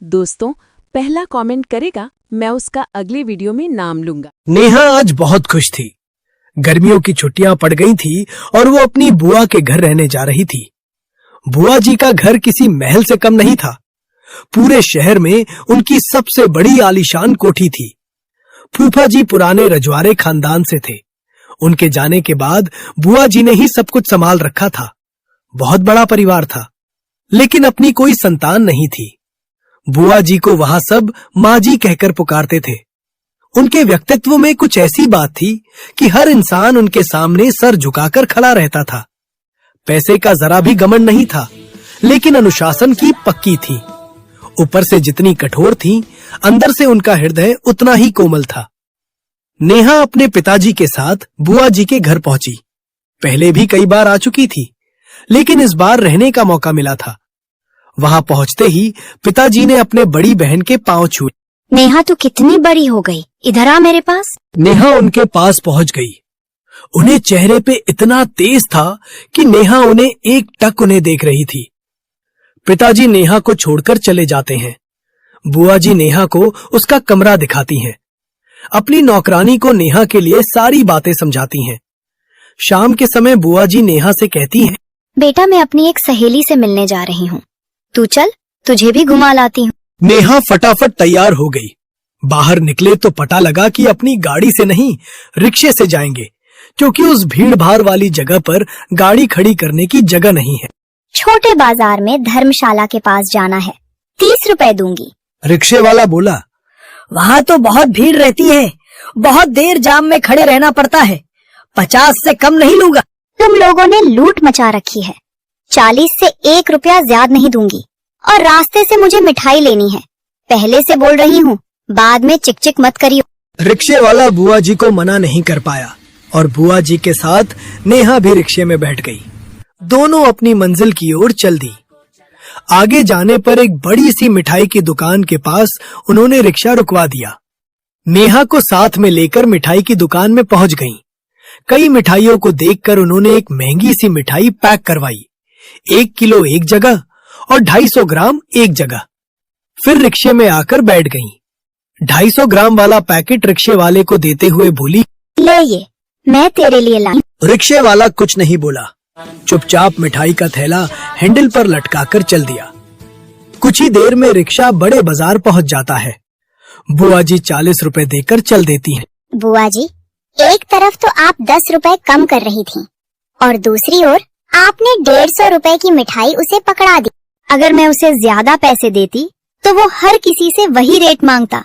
दोस्तों, पहला कमेंट करेगा मैं उसका अगले वीडियो में नाम लूंगा। नेहा आज बहुत खुश थी। गर्मियों की छुट्टियां पड़ गई थी और वो अपनी बुआ के घर रहने जा रही थी। बुआ जी का घर किसी महल से कम नहीं था। पूरे शहर में उनकी सबसे बड़ी आलीशान कोठी थी। फूफा जी पुराने रजवाड़े खानदान से थे। उनके जाने के बाद बुआ जी ने ही सब कुछ संभाल रखा था। बहुत बड़ा परिवार था, लेकिन अपनी कोई संतान नहीं थी। बुआ जी को वहां सब माँ जी कहकर पुकारते थे। उनके व्यक्तित्व में कुछ ऐसी बात थी कि हर इंसान उनके सामने सर झुकाकर खड़ा रहता था। पैसे का जरा भी घमंड नहीं था, लेकिन अनुशासन की पक्की थी। ऊपर से जितनी कठोर थी, अंदर से उनका हृदय उतना ही कोमल था। नेहा अपने पिताजी के साथ बुआ जी के घर पहुंची। पहले भी कई बार आ चुकी थी, लेकिन इस बार रहने का मौका मिला था। वहां पहुंचते ही पिताजी ने अपने बड़ी बहन के पांव छुए। नेहा तू कितनी बड़ी हो गई, इधर आ मेरे पास। नेहा उनके पास पहुंच गई। उन्हें चेहरे पे इतना तेज था कि नेहा उन्हें एकटक उन्हें देख रही थी। पिताजी नेहा को छोड़कर चले जाते हैं। बुआ जी नेहा को उसका कमरा दिखाती हैं। अपनी नौकरानी को नेहा के लिए सारी बातें समझाती हैं। शाम के समय बुआ जी नेहा से कहती हैं, बेटा मैं अपनी एक सहेली से मिलने जा रही हूँ, तू चल, तुझे भी घुमा लाती हूँ। नेहा फटाफट तैयार हो गई। बाहर निकले तो पता लगा कि अपनी गाड़ी से नहीं, रिक्शे से जाएंगे, क्योंकि उस भीड़ भाड़ वाली जगह पर गाड़ी खड़ी करने की जगह नहीं है। छोटे बाजार में धर्मशाला के पास जाना है, 30 रुपए दूंगी। रिक्शे वाला बोला, वहाँ तो बहुत भीड़ रहती है, बहुत देर जाम में खड़े रहना पड़ता है, 50 से कम नहीं लूंगा। तुम लोगों ने लूट मचा रखी है, 40 से 1 रुपया ज्यादा नहीं दूंगी। और रास्ते से मुझे मिठाई लेनी है, पहले से बोल रही हूँ, बाद में चिक चिक मत करियो। रिक्शे वाला बुआ जी को मना नहीं कर पाया और बुआ जी के साथ नेहा भी रिक्शे में बैठ गई। दोनों अपनी मंजिल की ओर चल दी। आगे जाने पर एक बड़ी सी मिठाई की दुकान के पास उन्होंने रिक्शा रुकवा दिया। नेहा को साथ में लेकर मिठाई की दुकान में पहुंच गईं। कई मिठाइयों को देखकर उन्होंने एक महंगी सी मिठाई पैक करवाई, 1 किलो एक जगह और 250 ग्राम एक जगह। फिर रिक्शे में आकर बैठ गईं। 250 ग्राम वाला पैकेट रिक्शे वाले को देते हुए बोली, ले ये, मैं तेरे लिए लाई। रिक्शे वाला कुछ नहीं बोला, चुपचाप मिठाई का थैला हैंडल पर लटकाकर चल दिया। कुछ ही देर में रिक्शा बड़े बाजार पहुंच जाता है। बुआ जी 40 रुपए देकर चल देती हैं। बुआ जी, एक तरफ तो आप 10 रुपए कम कर रही थी और दूसरी ओर आपने 150 रुपए की मिठाई उसे पकड़ा दी। अगर मैं उसे ज्यादा पैसे देती तो वो हर किसी से वही रेट मांगता।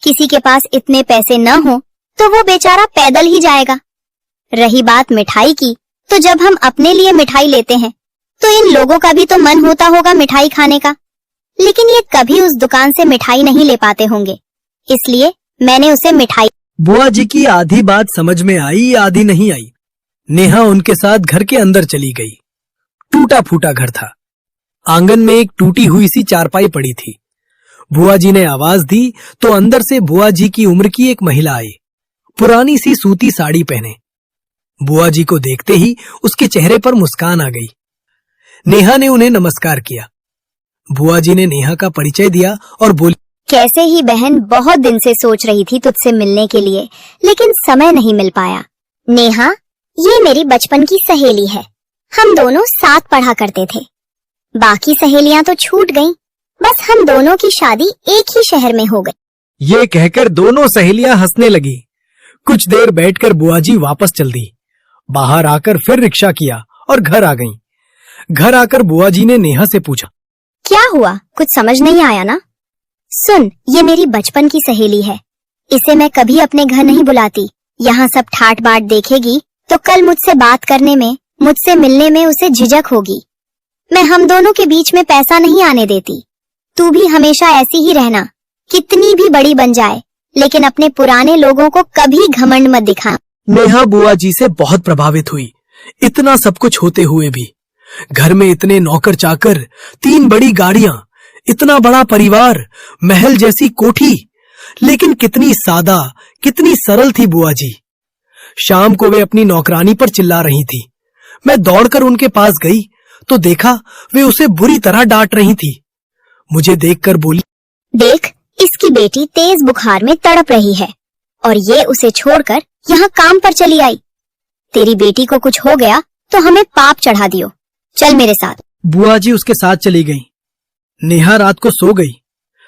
किसी के पास इतने पैसे न हो तो वो बेचारा पैदल ही जाएगा। रही बात मिठाई की, तो जब हम अपने लिए मिठाई लेते हैं तो इन लोगों का भी तो मन होता होगा मिठाई खाने का, लेकिन ये कभी उस दुकान से मिठाई नहीं ले पाते होंगे, इसलिए मैंने उसे मिठाई। बुआ जी की आधी बात समझ में आई, आधी नहीं आई। नेहा उनके साथ घर के अंदर चली गई। टूटा फूटा घर था। आंगन में एक टूटी हुई सी चारपाई पड़ी थी। बुआ जी ने आवाज दी तो अंदर से बुआ जी की उम्र की एक महिला आई, पुरानी सी सूती साड़ी पहने। बुआ जी को देखते ही उसके चेहरे पर मुस्कान आ गई। नेहा ने उन्हें नमस्कार किया। बुआ जी ने नेहा का परिचय दिया और बोली, कैसे ही बहन, बहुत दिन से सोच रही थी तुझसे मिलने के लिए, लेकिन समय नहीं मिल पाया। नेहा, ये मेरी बचपन की सहेली है, हम दोनों साथ पढ़ा करते थे। बाकी सहेलियां तो छूट गईं, बस हम दोनों की शादी एक ही शहर में हो गई। ये कहकर दोनों सहेलियां हंसने लगी। कुछ देर बैठकर बुआ जी वापस चल दी। बाहर आकर फिर रिक्शा किया और घर आ गईं। घर आकर बुआ जी ने नेहा से पूछा, क्या हुआ, कुछ समझ नहीं आया ना? सुन, ये मेरी बचपन की सहेली है, इसे मैं कभी अपने घर नहीं बुलाती। यहाँ सब ठाट बाट देखेगी तो कल मुझसे बात करने में, मुझसे मिलने में उसे झिझक होगी। मैं हम दोनों के बीच में पैसा नहीं आने देती। तू भी हमेशा ऐसी ही रहना, कितनी भी बड़ी बन जाए, लेकिन अपने पुराने लोगों को कभी घमंड मत दिखा। नेहा बुआ जी से बहुत प्रभावित हुई। इतना सब कुछ होते हुए भी घर में इतने नौकर चाकर, 3 बड़ी गाड़ियां, इतना बड़ा परिवार, महल जैसी कोठी, लेकिन कितनी सादा, कितनी सरल थी बुआ जी। शाम को वे अपनी नौकरानी पर चिल्ला रही थी। मैं दौड़कर उनके पास गई तो देखा वे उसे बुरी तरह डांट रही थी। मुझे देखकर बोली, देख, इसकी बेटी तेज बुखार में तड़प रही है और ये उसे छोड़कर यहाँ काम पर चली आई। तेरी बेटी को कुछ हो गया तो हमें पाप चढ़ा दियो। चल मेरे साथ। बुआ जी उसके साथ चली गई। नेहा रात को सो गई।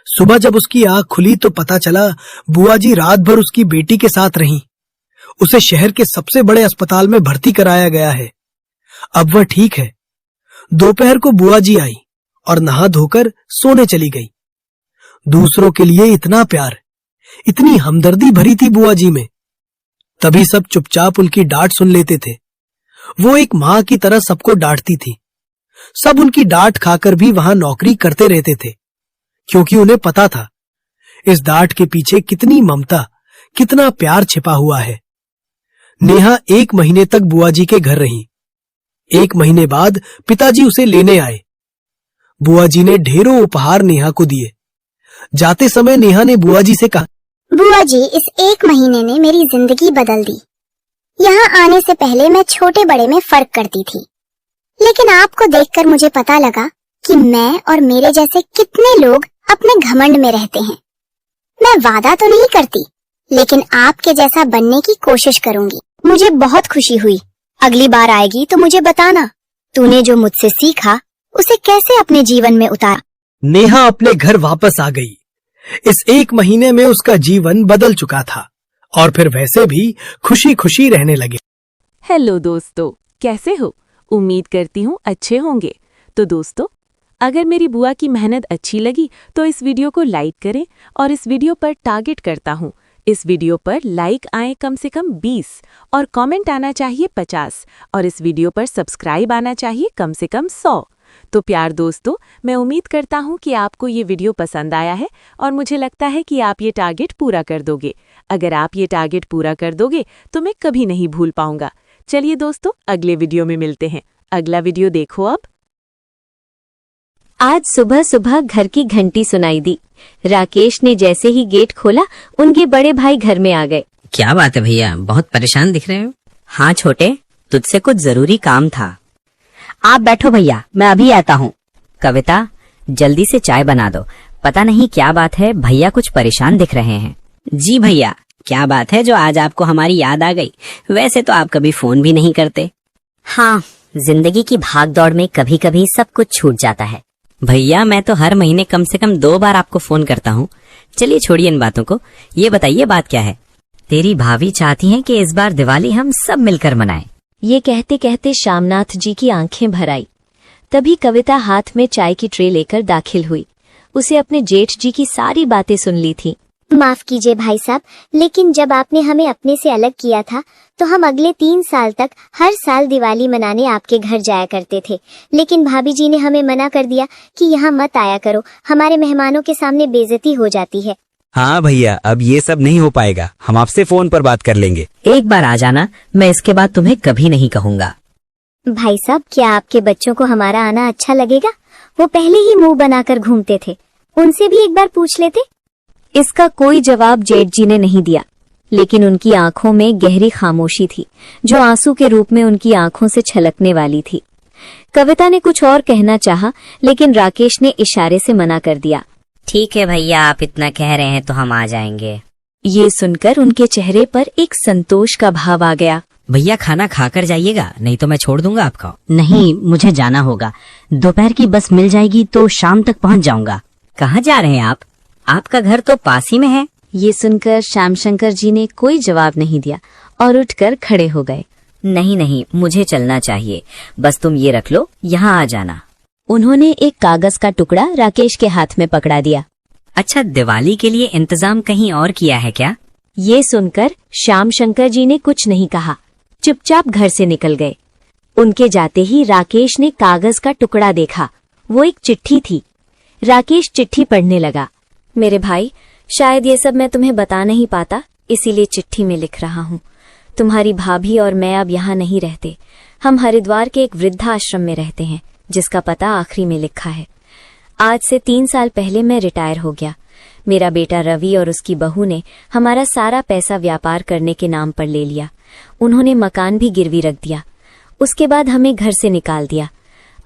सुबह जब उसकी आंख खुली तो पता चला बुआ जी रात भर उसकी बेटी के साथ रहीं। उसे शहर के सबसे बड़े अस्पताल में भर्ती कराया गया है। अब वह ठीक है। दोपहर को बुआ जी आई और नहा धोकर सोने चली गई। दूसरों के लिए इतना प्यार, इतनी हमदर्दी भरी थी बुआ जी में। तभी सब चुपचाप उनकी डांट सुन लेते थे। वो एक माँ की तरह सबको डांटती थी। सब उनकी डांट खाकर भी वहां नौकरी करते रहते थे, क्योंकि उन्हें पता था इस डांट के पीछे कितनी ममता, कितना प्यार छिपा हुआ है। नेहा 1 महीने तक बुआ जी के घर रही। 1 महीने बाद पिताजी उसे लेने आए। बुआ जी ने ढेरों उपहार नेहा को दिए। जाते समय नेहा ने बुआ जी से कहा, बुआ जी, इस 1 महीने ने मेरी जिंदगी बदल दी। यहाँ आने से पहले मैं छोटे बड़े में फर्क करती थी, लेकिन आपको देखकर मुझे पता लगा कि मैं और मेरे जैसे कितने लोग अपने घमंड में रहते हैं। मैं वादा तो नहीं करती, लेकिन आपके जैसा बनने की कोशिश करूंगी। मुझे बहुत खुशी हुई। अगली बार आएगी तो मुझे बताना तूने जो मुझसे सीखा उसे कैसे अपने जीवन में उतारा। नेहा अपने घर वापस आ गई। इस 1 महीने में उसका जीवन बदल चुका था और फिर वैसे भी खुशी खुशी रहने लगे। हेलो दोस्तों, कैसे हो? उम्मीद करती हूँ अच्छे होंगे। तो दोस्तों, अगर मेरी बुआ की मेहनत अच्छी लगी तो इस वीडियो को लाइक करें और इस वीडियो पर टारगेट करता हूँ। इस वीडियो पर लाइक आए कम से कम 20 और कमेंट आना चाहिए 50 और इस वीडियो पर सब्सक्राइब आना चाहिए कम से कम 100। तो प्यार दोस्तों, मैं उम्मीद करता हूँ कि आपको ये वीडियो पसंद आया है और मुझे लगता है कि आप ये टारगेट पूरा कर दोगे। अगर आप ये टारगेट पूरा कर दोगे तो मैं कभी नहीं भूल पाऊंगा। चलिए दोस्तों, अगले वीडियो में मिलते हैं। अगला वीडियो देखो अब। आज सुबह सुबह घर की घंटी सुनाई दी। राकेश ने जैसे ही गेट खोला, उनके बड़े भाई घर में आ गए। क्या बात है भैया, बहुत परेशान दिख रहे हो। हाँ छोटे, तुझसे कुछ जरूरी काम था। आप बैठो भैया, मैं अभी आता हूँ। कविता, जल्दी से चाय बना दो। पता नहीं क्या बात है, भैया कुछ परेशान दिख रहे हैं। जी भैया, क्या बात है जो आज आपको हमारी याद आ गई? वैसे तो आप कभी फोन भी नहीं करते। हाँ, जिंदगी की भाग दौड़ में कभी कभी सब कुछ छूट जाता है। भैया, मैं तो हर महीने कम से कम 2 बार आपको फोन करता हूँ। चलिए छोड़िए इन बातों को, ये बताइए बात क्या है? तेरी भाभी चाहती हैं कि इस बार दिवाली हम सब मिलकर मनाएं। ये कहते कहते श्यामनाथ जी की आंखें भर आई। तभी कविता हाथ में चाय की ट्रे लेकर दाखिल हुई। उसे अपने जेठ जी की सारी बातें सुन ली थी। माफ कीजिए भाई साहब, लेकिन जब आपने हमें अपने से अलग किया था तो हम अगले 3 साल तक हर साल दिवाली मनाने आपके घर जाया करते थे। लेकिन भाभी जी ने हमें मना कर दिया कि यहाँ मत आया करो, हमारे मेहमानों के सामने बेइज्जती हो जाती है। हाँ भैया, अब ये सब नहीं हो पाएगा। हम आपसे फोन पर बात कर लेंगे। एक बार आ जाना, मैं इसके बाद तुम्हें कभी नहीं कहूँगा। भाई साहब, क्या आपके बच्चों को हमारा आना अच्छा लगेगा? वो पहले ही मुंह बनाकर घूमते थे, उनसे भी एक बार पूछ लेते। इसका कोई जवाब जेठ जी ने नहीं दिया, लेकिन उनकी आंखों में गहरी खामोशी थी जो आंसू के रूप में उनकी आंखों से छलकने वाली थी। कविता ने कुछ और कहना चाहा, लेकिन राकेश ने इशारे से मना कर दिया। ठीक है भैया, आप इतना कह रहे हैं तो हम आ जाएंगे। ये सुनकर उनके चेहरे पर एक संतोष का भाव आ गया। भैया खाना खाकर जाइएगा, नहीं तो मैं छोड़ दूंगा आपको। नहीं, मुझे जाना होगा। दोपहर की बस मिल जाएगी तो शाम तक पहुंच जाऊंगा। कहाँ जा रहे हैं आप? आपका घर तो पास ही में है। ये सुनकर श्यामशंकर जी ने कोई जवाब नहीं दिया और उठकर खड़े हो गए। नहीं नहीं, मुझे चलना चाहिए। बस तुम ये रख लो, यहाँ आ जाना। उन्होंने एक कागज का टुकड़ा राकेश के हाथ में पकड़ा दिया। अच्छा, दिवाली के लिए इंतजाम कहीं और किया है क्या? ये सुनकर श्यामशंकर जी ने कुछ नहीं कहा, चुपचाप घर से निकल गए। उनके जाते ही राकेश ने कागज का टुकड़ा देखा। वो एक चिट्ठी थी। राकेश चिट्ठी पढ़ने लगा। मेरे भाई, शायद ये सब मैं तुम्हें बता नहीं पाता, इसीलिए चिट्ठी में लिख रहा हूँ। तुम्हारी भाभी और मैं अब यहाँ नहीं रहते। हम हरिद्वार के एक वृद्धाश्रम में रहते हैं, जिसका पता आखिरी में लिखा है। आज से 3 साल पहले मैं रिटायर हो गया। मेरा बेटा रवि और उसकी बहू ने हमारा सारा पैसा व्यापार करने के नाम पर ले लिया। उन्होंने मकान भी गिरवी रख दिया। उसके बाद हमें घर से निकाल दिया।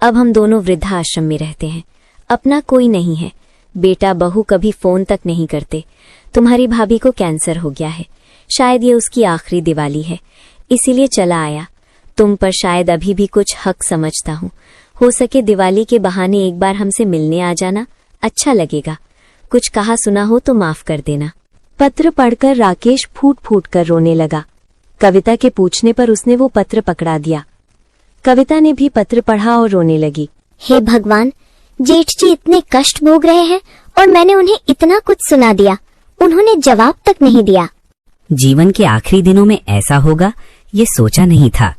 अब हम दोनों वृद्धाश्रम में रहते हैं। अपना कोई नहीं है। बेटा बहू कभी फोन तक नहीं करते। तुम्हारी भाभी को कैंसर हो गया है, शायद ये उसकी आखिरी दिवाली है, इसीलिए चला आया। तुम पर शायद अभी भी कुछ हक समझता हूँ। हो सके दिवाली के बहाने एक बार हमसे मिलने आ जाना, अच्छा लगेगा। कुछ कहा सुना हो तो माफ कर देना। पत्र पढ़कर राकेश फूट फूट कर रोने लगा। कविता के पूछने पर उसने वो पत्र पकड़ा दिया। कविता ने भी पत्र पढ़ा और रोने लगी। हे भगवान, जेठ जी इतने कष्ट भोग रहे हैं और मैंने उन्हें इतना कुछ सुना दिया, उन्होंने जवाब तक नहीं दिया। जीवन के आखिरी दिनों में ऐसा होगा ये सोचा नहीं था।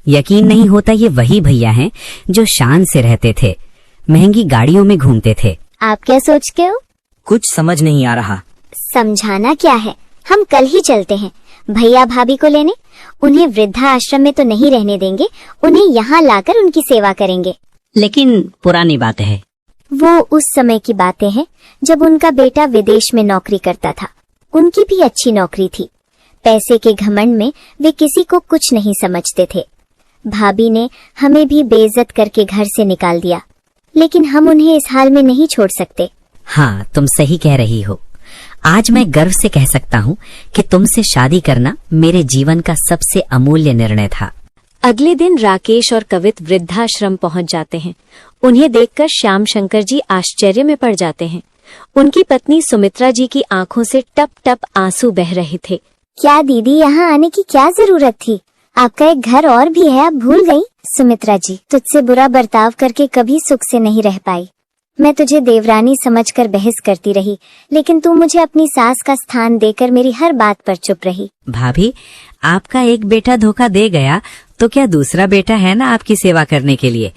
यकीन नहीं होता ये वही भैया हैं जो शान से रहते थे, महंगी गाड़ियों में घूमते थे। आप क्या सोचते हो? कुछ समझ नहीं आ रहा। समझाना क्या है, हम कल ही चलते हैं भैया भाभी को लेने। उन्हें वृद्धा आश्रम में तो नहीं रहने देंगे, उन्हें यहाँ लाकर उनकी सेवा करेंगे। लेकिन पुरानी बात है। वो उस समय की बातें हैं जब उनका बेटा विदेश में नौकरी करता था। उनकी भी अच्छी नौकरी थी। पैसे के घमंड में वे किसी को कुछ नहीं समझते थे। भाभी ने हमें भी बेइज्जत करके घर से निकाल दिया, लेकिन हम उन्हें इस हाल में नहीं छोड़ सकते। हाँ, तुम सही कह रही हो। आज मैं गर्व से कह सकता हूँ कि तुमसे शादी करना मेरे जीवन का सबसे अमूल्य निर्णय था। अगले दिन राकेश और कवित वृद्धाश्रम पहुंच जाते हैं। उन्हें देखकर श्याम शंकर जी आश्चर्य में पड़ जाते हैं। उनकी पत्नी सुमित्रा जी की आंखों से टप टप आंसू बह रहे थे। क्या दीदी, यहाँ आने की क्या जरूरत थी? आपका एक घर और भी है, आप भूल गई? सुमित्रा जी, तुझसे बुरा बर्ताव करके कभी सुख से नहीं रह पाई। मैं तुझे देवरानी समझकर बहस करती रही, लेकिन तू मुझे अपनी सास का स्थान देकर मेरी हर बात पर चुप रही। भाभी, आपका एक बेटा धोखा दे गया तो क्या दूसरा बेटा है ना आपकी सेवा करने के लिए।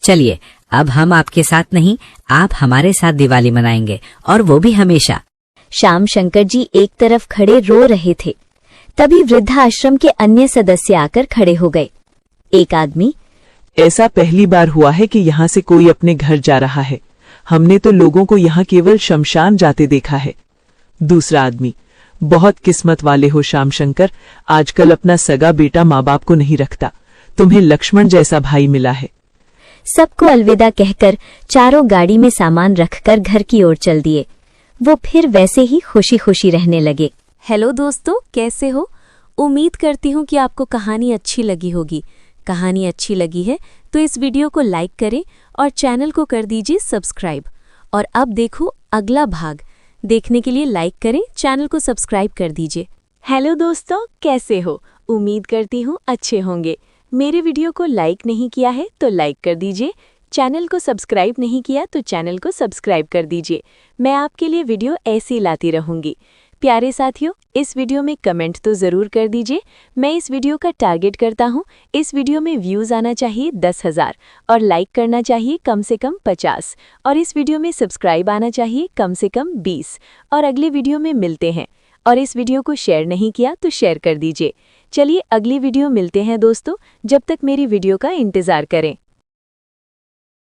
चलिए, अब हम आपके साथ नहीं, आप हमारे साथ दिवाली मनाएंगे, और वो भी हमेशा। श्याम शंकर जी एक तरफ खड़े रो रहे थे। तभी वृद्धाश्रम के अन्य सदस्य आकर खड़े हो गए। एक आदमी, ऐसा पहली बार हुआ है कि यहाँ से कोई अपने घर जा रहा है। हमने तो लोगों को यहाँ केवल शमशान जाते देखा है। दूसरा आदमी, बहुत किस्मत वाले हो श्याम शंकर, आजकल अपना सगा बेटा माँ बाप को नहीं रखता, तुम्हें लक्ष्मण जैसा भाई मिला है। सबको अलविदा कहकर चारों गाड़ी में सामान रखकर घर की ओर चल दिए। वो फिर वैसे ही खुशी खुशी रहने लगे। हेलो दोस्तों, कैसे हो? उम्मीद करती हूँ कि आपको कहानी अच्छी लगी होगी। कहानी अच्छी लगी है तो इस वीडियो को लाइक करें और चैनल को कर दीजिए सब्सक्राइब। और अब देखो अगला भाग। देखने के लिए लाइक करें, चैनल को सब्सक्राइब कर दीजिए। हेलो दोस्तों, कैसे हो? उम्मीद करती हूँ अच्छे होंगे। मेरे वीडियो को लाइक नहीं किया है तो लाइक कर दीजिए, चैनल को सब्सक्राइब नहीं किया तो चैनल को सब्सक्राइब कर दीजिए। मैं आपके लिए वीडियो ऐसी लाती रहूंगी। प्यारे साथियों, इस वीडियो में कमेंट तो ज़रूर कर दीजिए। मैं इस वीडियो का टारगेट करता हूँ, इस वीडियो में व्यूज़ आना चाहिए 10,000 और लाइक करना चाहिए कम से कम 50 और इस वीडियो में सब्सक्राइब आना चाहिए कम से कम 20 और अगले वीडियो में मिलते हैं। और इस वीडियो को शेयर नहीं किया तो शेयर कर दीजिए। चलिए अगली वीडियो मिलते हैं दोस्तों, जब तक मेरी वीडियो का इंतज़ार करें।